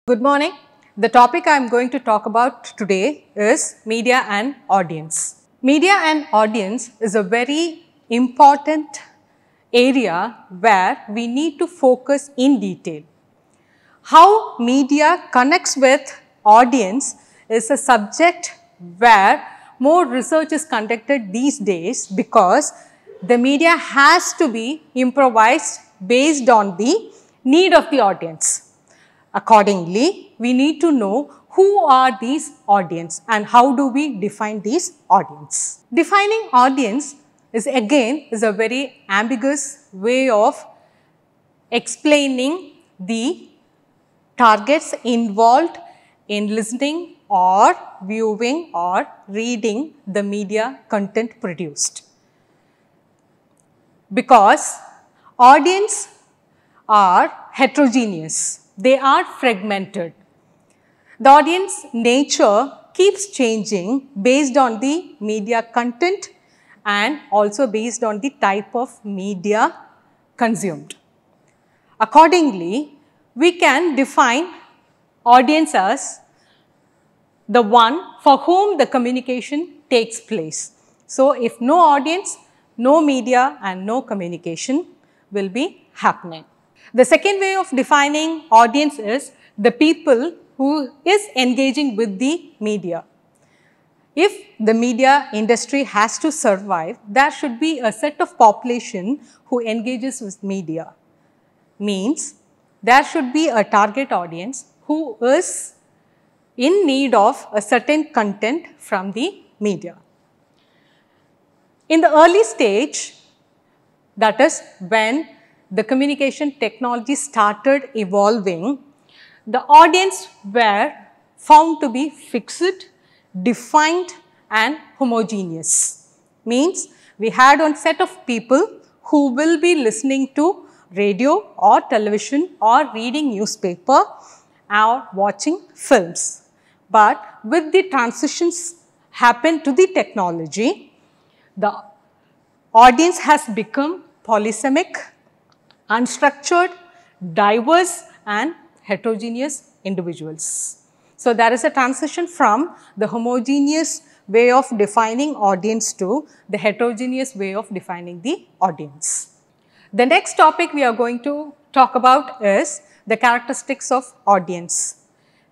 Good morning. The topic I am going to talk about today is media and audience. Media and audience is a very important area where we need to focus in detail. How media connects with audience is a subject where more research is conducted these days because the media has to be improvised based on the need of the audience. Accordingly, we need to know who are these audience and how do we define these audience. Defining audience is a very ambiguous way of explaining the targets involved in listening or viewing or reading the media content produced. Because audience are heterogeneous. They are fragmented. The audience nature keeps changing based on the media content and also based on the type of media consumed. Accordingly, we can define audience as the one for whom the communication takes place. So, if no audience, no media and no communication will be happening. The second way of defining audience is the people who is engaging with the media. If the media industry has to survive, there should be a set of population who engages with media. Means there should be a target audience who is in need of a certain content from the media. In the early stage, that is when the communication technology started evolving, the audience were found to be fixed, defined and homogeneous. Means we had one set of people who will be listening to radio or television or reading newspaper or watching films. But with the transitions happened to the technology, the audience has become polysemic, unstructured, diverse and heterogeneous individuals. So, there is a transition from the homogeneous way of defining audience to the heterogeneous way of defining the audience. The next topic we are going to talk about is the characteristics of audience.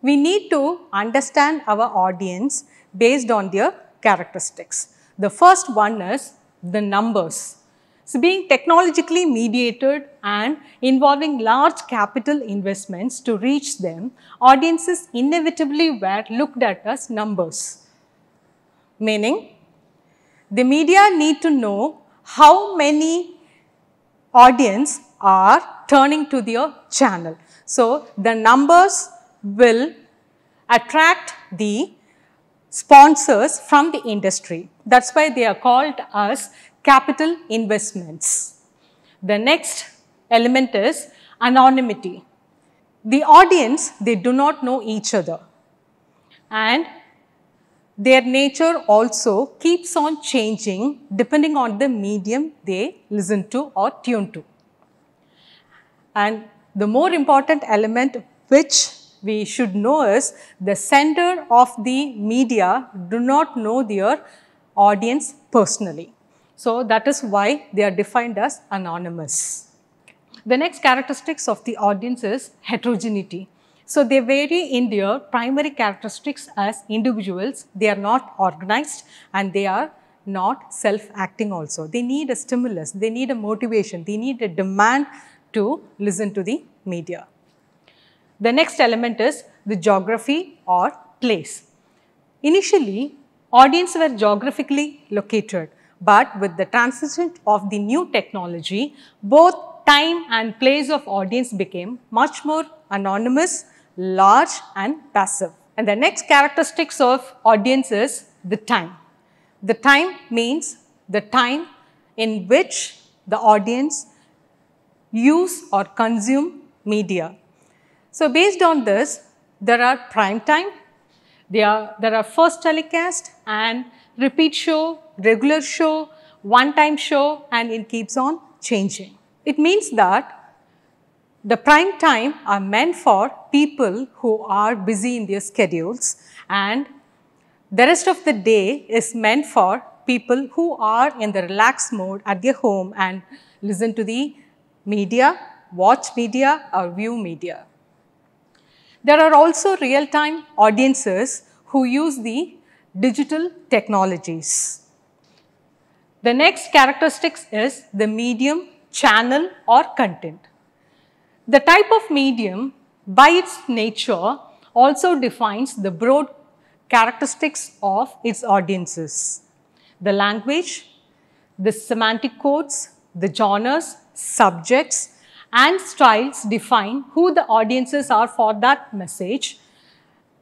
We need to understand our audience based on their characteristics. The first one is the numbers. So, being technologically mediated and involving large capital investments to reach them, audiences inevitably were looked at as numbers. Meaning, the media need to know how many audience are turning to their channel. So, the numbers will attract the sponsors from the industry. That is why they are called as capital investments. The next element is anonymity. The audience, they do not know each other and their nature also keeps on changing depending on the medium they listen to or tune to. And the more important element which we should know is the sender of the media do not know their audience personally. So, that is why they are defined as anonymous. The next characteristics of the audience is heterogeneity. So, they vary in their primary characteristics as individuals. They are not organized and they are not self-acting also. They need a stimulus, they need a motivation, they need a demand to listen to the media. The next element is the geography or place. Initially, audience were geographically located, but with the transition of the new technology, both time and place of audience became much more anonymous, large and passive. And the next characteristics of audience is the time. The time means the time in which the audience use or consume media. So, based on this, there are prime time, there are first telecast and repeat show, regular show, one time show and it keeps on changing. It means that The prime time are meant for people who are busy in their schedules, and the rest of the day is meant for people who are in the relaxed mode at their home and listen to the media, watch media or view media. There are also real-time audiences who use the digital technologies. The next characteristics is the medium, channel or content. The type of medium by its nature also defines the broad characteristics of its audiences. The language, the semantic codes, the genres, subjects and styles define who the audiences are for that message,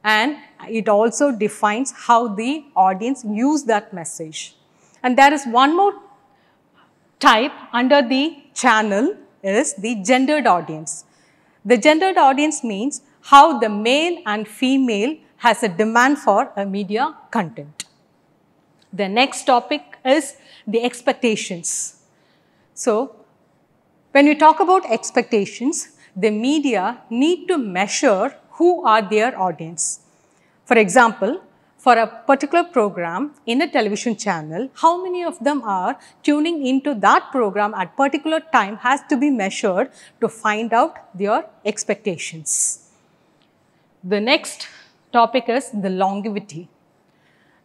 and it also defines how the audience use that message. And there is one more type under the channel is the gendered audience. The gendered audience means how the male and female has a demand for a media content. The next topic is the expectations. So, when we talk about expectations, the media need to measure who are their audience. For example, for a particular program in a television channel, how many of them are tuning into that program at particular time has to be measured to find out their expectations. The next topic is the longevity.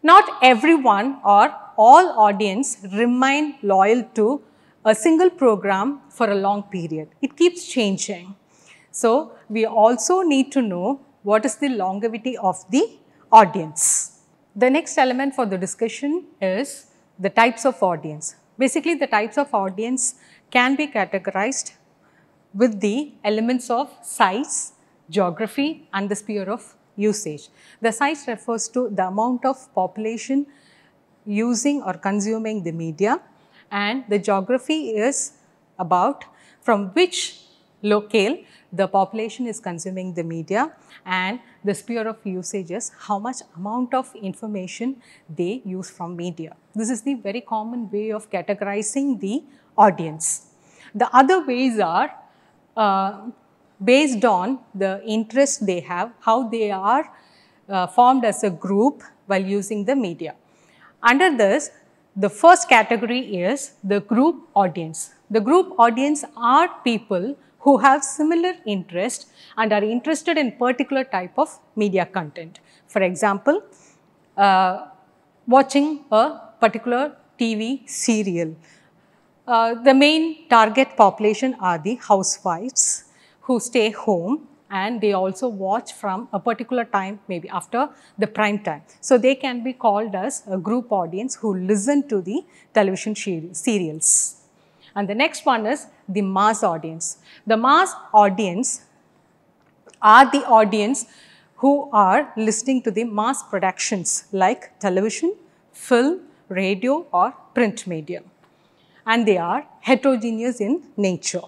Not everyone or all audience remain loyal to a single program for a long period. It keeps changing. So, we also need to know what is the longevity of the audience. The next element for the discussion is the types of audience. Basically, the types of audience can be categorized with the elements of size, geography and the sphere of usage. The size refers to the amount of population using or consuming the media, and the geography is about from which locale the population is consuming the media, and the sphere of usage is how much amount of information they use from media. This is the very common way of categorizing the audience. The other ways are based on the interest they have, how they are formed as a group while using the media. Under this, the first category is the group audience. The group audience are people who have similar interest and are interested in particular type of media content. For example, watching a particular TV serial. The main target population are the housewives who stay home, and they also watch from a particular time, maybe after the prime time. So, they can be called as a group audience who listen to the television serials. And the next one is the mass audience. The mass audience are the audience who are listening to the mass productions like television, film, radio or print media, and they are heterogeneous in nature.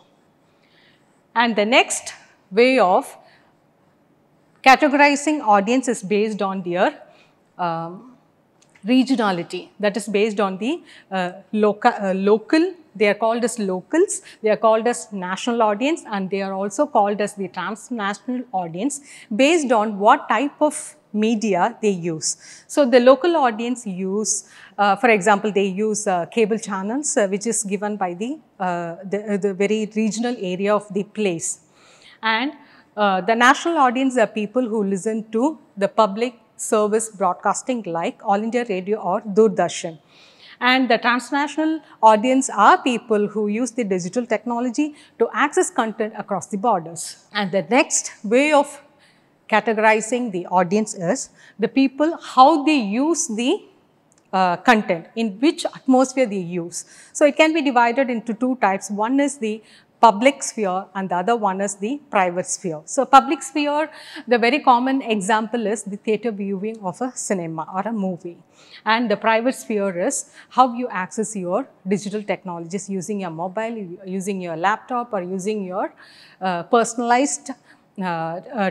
And the next way of categorizing audience is based on their regionality, that is based on the local, they are called as locals, they are called as national audience, and they are also called as the transnational audience based on what type of media they use. So, the local audience use, for example, they use cable channels which is given by the very regional area of the place. And the national audience are people who listen to the public service broadcasting like All India Radio or Doordarshan. And the transnational audience are people who use the digital technology to access content across the borders. And the next way of categorizing the audience is the people, how they use the content, in which atmosphere they use. So, it can be divided into two types. One is the public sphere and the other one is the private sphere. So, public sphere, the very common example is the theatre viewing of a cinema or a movie, and the private sphere is how you access your digital technologies using your mobile, using your laptop or using your personalized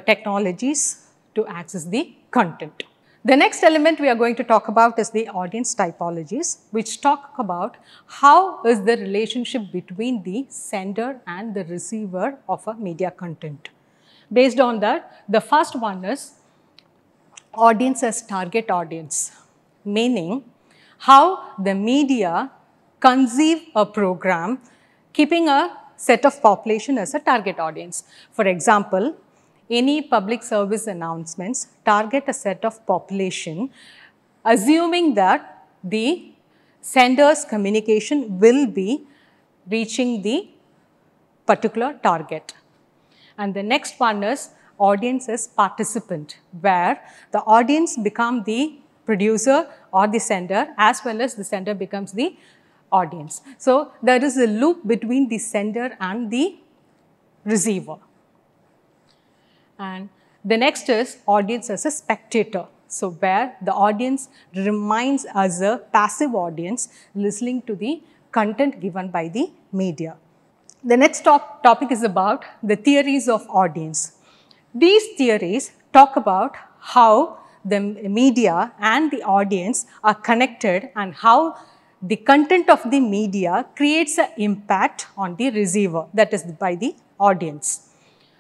technologies to access the content. The next element we are going to talk about is the audience typologies, which talk about how is the relationship between the sender and the receiver of a media content. Based on that, the first one is audience as target audience, meaning how the media conceive a program keeping a set of population as a target audience. For example, any public service announcements target a set of population, assuming that the sender's communication will be reaching the particular target. And the next one is audience as participant, where the audience become the producer or the sender, as well as the sender becomes the audience. So, there is a loop between the sender and the receiver. And the next is audience as a spectator. So, where the audience remains as a passive audience listening to the content given by the media. The next topic is about the theories of audience. These theories talk about how the media and the audience are connected and how the content of the media creates an impact on the receiver, that is by the audience.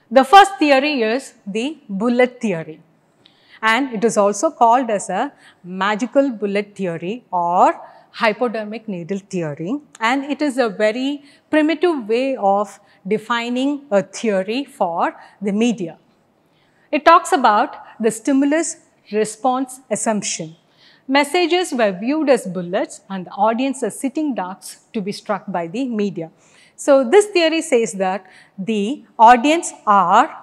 The first theory is the bullet theory, and it is also called as a magical bullet theory or hypodermic needle theory, and it is a very primitive way of defining a theory for the media. It talks about the stimulus response assumption. Messages were viewed as bullets and the audience as sitting ducks to be struck by the media. So, this theory says that the audience are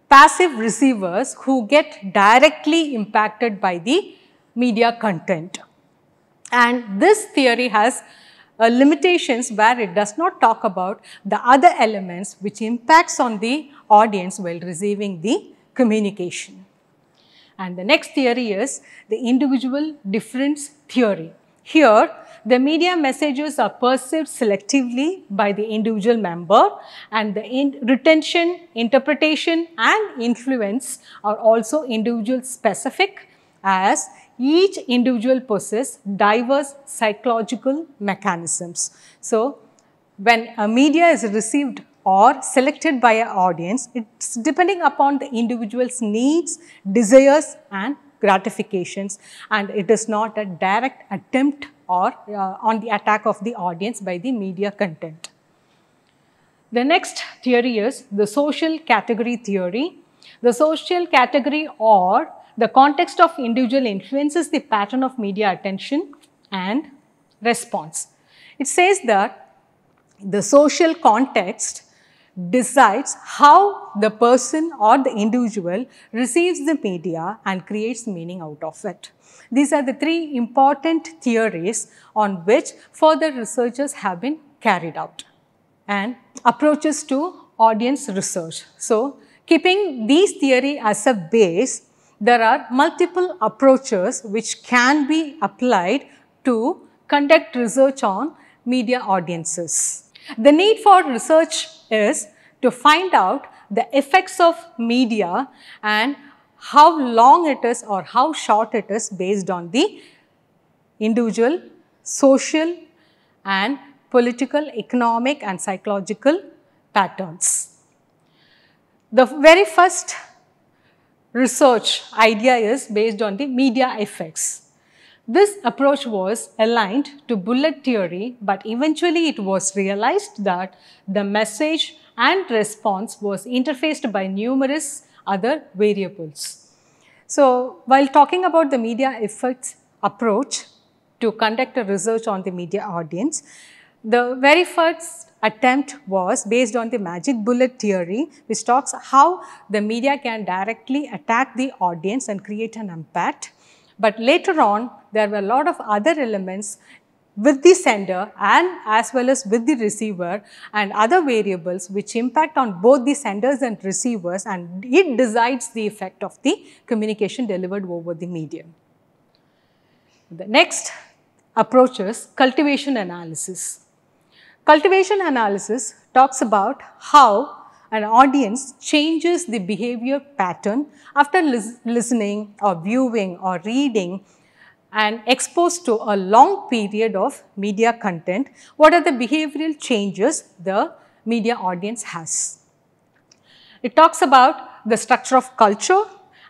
passive receivers who get directly impacted by the media content. And this theory has limitations where it does not talk about the other elements which impacts on the audience while receiving the communication. And the next theory is the individual difference theory. Here, the media messages are perceived selectively by the individual member, and the retention, interpretation and influence are also individual specific, as each individual possesses diverse psychological mechanisms. So, when a media is received or selected by an audience, it's depending upon the individual's needs, desires and gratifications, and it is not a direct attempt or on the attack of the audience by the media content. The next theory is the social category theory. The social category or the context of individual influences the pattern of media attention and response. It says that the social context decides how the person or the individual receives the media and creates meaning out of it. These are the three important theories on which further researches have been carried out. And approaches to audience research. So, keeping these theories as a base, there are multiple approaches which can be applied to conduct research on media audiences. The need for research is to find out the effects of media and how long it is or how short it is based on the individual, social and political, economic and psychological patterns. The very first research idea is based on the media effects. This approach was aligned to bullet theory, but eventually it was realized that the message and response was interfaced by numerous other variables. So, while talking about the media effects approach to conduct a research on the media audience, the very first attempt was based on the magic bullet theory, which talks how the media can directly attack the audience and create an impact. But later on, there were a lot of other elements with the sender and as well as with the receiver and other variables which impact on both the senders and receivers, and it decides the effect of the communication delivered over the medium. The next approach is cultivation analysis. Cultivation analysis talks about how an audience changes the behavior pattern after listening or viewing or reading and exposed to a long period of media content, what are the behavioral changes the media audience has? It talks about the structure of culture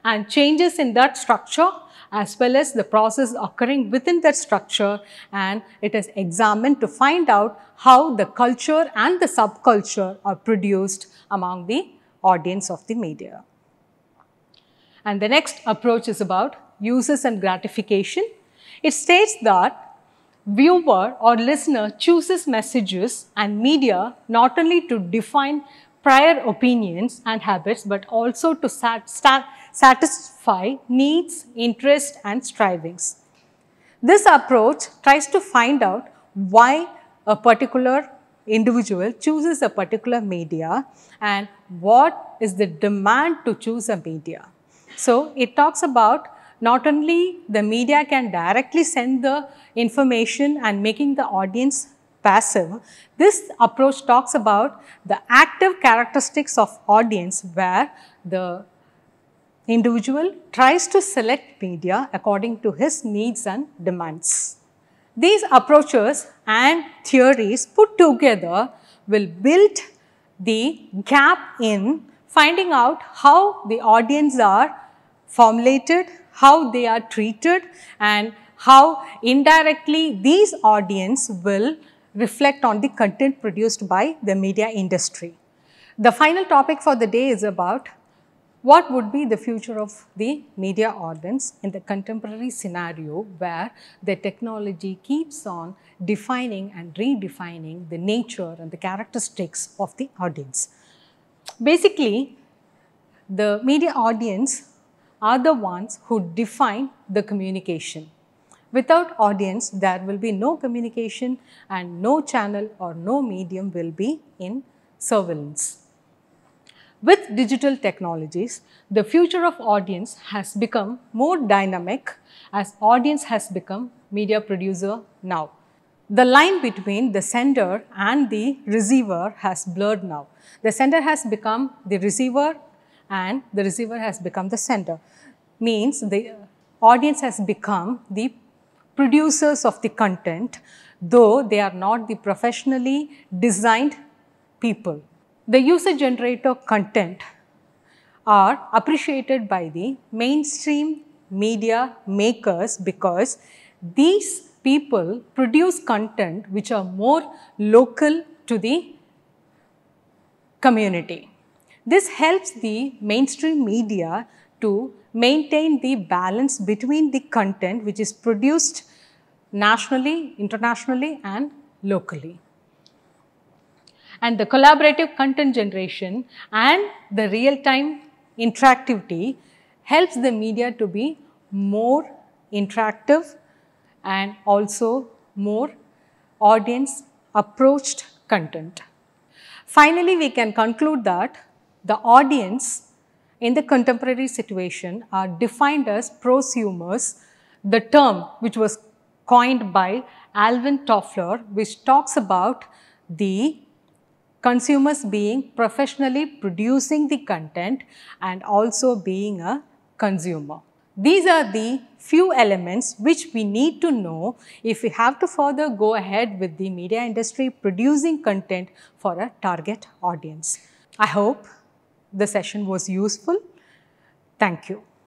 and changes in that structure as well as the process occurring within that structure, and it is examined to find out how the culture and the subculture are produced among the audience of the media. And the next approach is about uses and gratification. It states that viewer or listener chooses messages and media not only to define prior opinions and habits, but also to satisfy needs, interests and strivings. This approach tries to find out why a particular individual chooses a particular media and what is the demand to choose a media. So, it talks about not only the media can directly send the information and making the audience passive, this approach talks about the active characteristics of audience where the individual tries to select media according to his needs and demands. These approaches and theories put together will build the gap in finding out how the audience are formulated, how they are treated and how indirectly these audience will reflect on the content produced by the media industry. The final topic for the day is about what would be the future of the media audience in the contemporary scenario where the technology keeps on defining and redefining the nature and the characteristics of the audience. Basically, the media audience are the ones who define the communication. Without audience, there will be no communication and no channel or no medium will be in surveillance. With digital technologies, the future of audience has become more dynamic as audience has become media producer now. The line between the sender and the receiver has blurred now. The sender has become the receiver and the receiver has become the sender. Means the audience has become the producers of the content, though they are not the professionally designed people. The user-generated content are appreciated by the mainstream media makers because these people produce content which are more local to the community. This helps the mainstream media to maintain the balance between the content which is produced nationally, internationally and locally. And the collaborative content generation and the real-time interactivity helps the media to be more interactive and also more audience approached content. Finally, we can conclude that the audience in the contemporary situation are defined as prosumers, the term which was coined by Alvin Toffler, which talks about the consumers being professionally producing the content and also being a consumer. These are the few elements which we need to know if we have to further go ahead with the media industry producing content for a target audience. I hope the session was useful. Thank you.